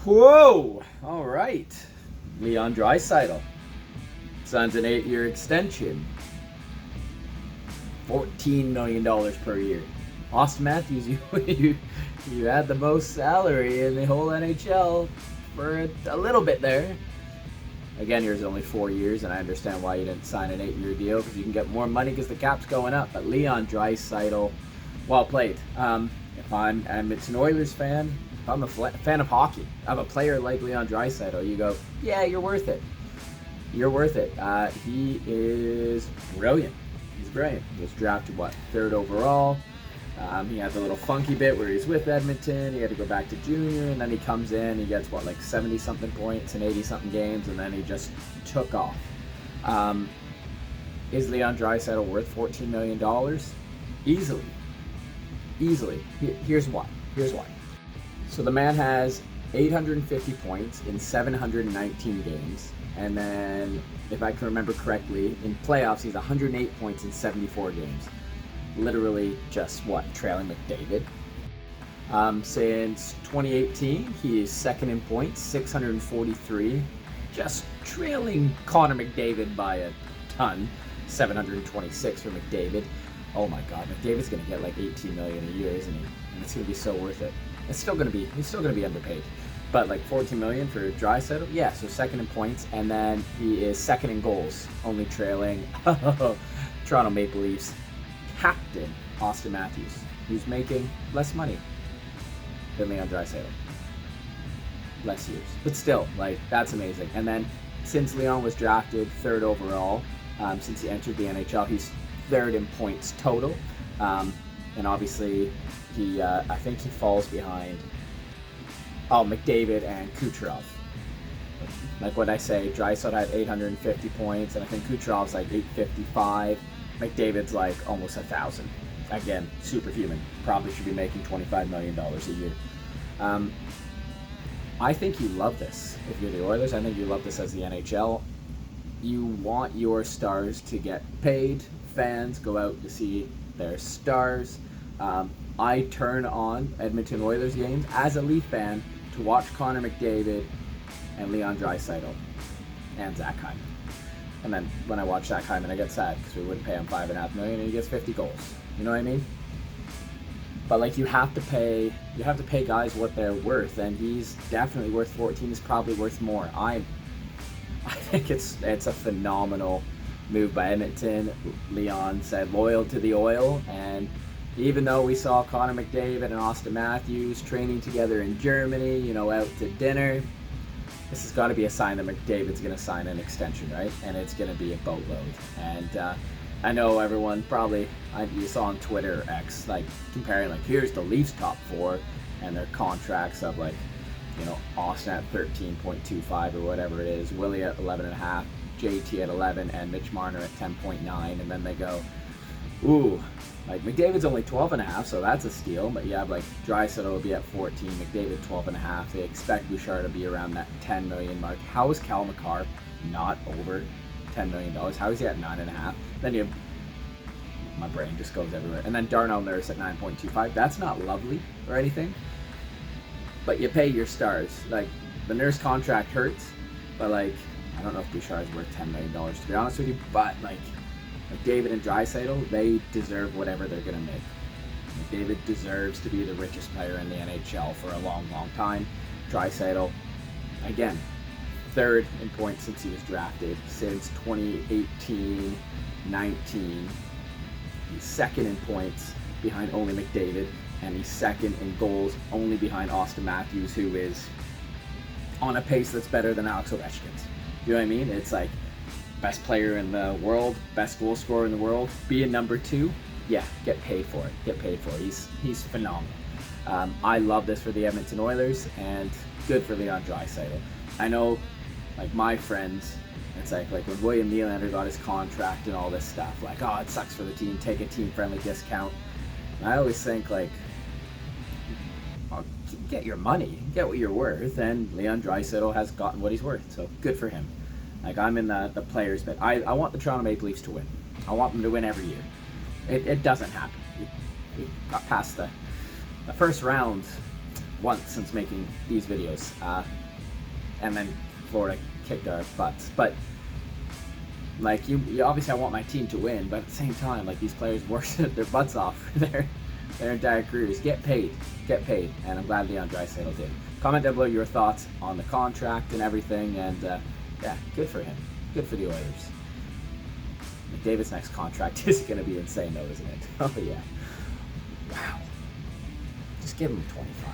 Whoa! All right. Leon Draisaitl signs an 8-year extension. $14 million per year. Austin Matthews, you had the most salary in the whole NHL for a little bit there. Again, yours is only 4 years, and I understand why you didn't sign an 8-year deal because you can get more money because the cap's going up. But Leon Draisaitl, well played. If I'm an Edmonton Oilers fan, if I'm a fan of hockey, I'm a player like Leon Draisaitl, you go, yeah, you're worth it. You're worth it. He is brilliant. He's brilliant. He was drafted, third overall. He had the little funky bit where he's with Edmonton. He had to go back to junior, and then he comes in. He gets 70-something points in 80-something games, and then he just took off. Is Leon Draisaitl worth $14 million? Easily. Here's why. So the man has 850 points in 719 games, and then, if I can remember correctly, in playoffs he's 108 points in 74 games. Literally just trailing McDavid. Since 2018, he is second in points, 643, just trailing Connor McDavid by a ton, 726 for McDavid. Oh my God, McDavid's gonna get $18 million a year, isn't he? And it's gonna be so worth it. He's still gonna be underpaid, but $14 million for Draisaitl, yeah. So second in points, and then he is second in goals, only trailing Toronto Maple Leafs captain Austin Matthews, who's making less money than Leon Draisaitl. Less years. But still, that's amazing. And then, since Leon was drafted third overall, since he entered the NHL, he's third in points total. And obviously, I think he falls behind McDavid and Kucherov. Like what I say, Draisaitl had 850 points, and I think Kucherov's 855. McDavid's almost 1,000. Again, superhuman. Probably should be making $25 million a year. I think you love this. If you're the Oilers, I think you love this as the NHL. You want your stars to get paid. Fans go out to see their stars. I turn on Edmonton Oilers games as a Leaf fan to watch Connor McDavid and Leon Draisaitl and Zach Hyman. And then when I watch Zach Hyman, I get sad because we wouldn't pay him $5.5 million, and he gets 50 goals. You know what I mean? But you have to pay guys what they're worth, and he's definitely worth 14. He's probably worth more. I think it's a phenomenal move by Edmonton. Leon said loyal to the oil, and even though we saw Connor McDavid and Austin Matthews training together in Germany, out to dinner, this has got to be a sign that McDavid's going to sign an extension, right? And it's going to be a boatload. And I know everyone probably, you saw on Twitter or X, comparing, here's the Leafs top four and their contracts of, Austin at 13.25 or whatever it is, Willie at 11.5, JT at 11, and Mitch Marner at 10.9. And then they go, ooh, McDavid's only 12.5, so that's a steal. But yeah, Draisaitl will be at 14, McDavid 12.5. They expect Bouchard to be around that $10 million mark. How is Cal McCarr not over $10 million? How is he at 9.5? Then my brain just goes everywhere. And then Darnell Nurse at 9.25. That's not lovely or anything, but you pay your stars. The Nurse contract hurts, but I don't know if Bouchard's worth $10 million, to be honest with you. But McDavid and Draisaitl, they deserve whatever they're going to make. McDavid deserves to be the richest player in the NHL for a long, long time. Draisaitl, again, third in points since he was drafted. Since 2018-19, he's second in points behind only McDavid, and he's second in goals only behind Austin Matthews, who is on a pace that's better than Alex Ovechkin's. You know what I mean? It's best player in the world, best goal scorer in the world, being number two, yeah, get paid for it. He's phenomenal. I love this for the Edmonton Oilers, and good for Leon Draisaitl. I know, my friends, it's when William Nylander got his contract and all this stuff, oh, it sucks for the team, take a team-friendly discount. And I always think, get your money, get what you're worth, and Leon Draisaitl has gotten what he's worth, so good for him. I'm in the players bit. I want the Toronto Maple Leafs to win. I want them to win every year. It doesn't happen. We got past the first round once since making these videos, and then Florida kicked our butts. But like you obviously I want my team to win, but at the same time, like these players worked their butts off for their entire careers. Get paid, and I'm glad Leon Draisaitl did. Comment down below your thoughts on the contract and everything, and yeah, good for him, good for the Oilers. McDavid's next contract is going to be insane, though, isn't it? Oh yeah, wow. Just give him 25.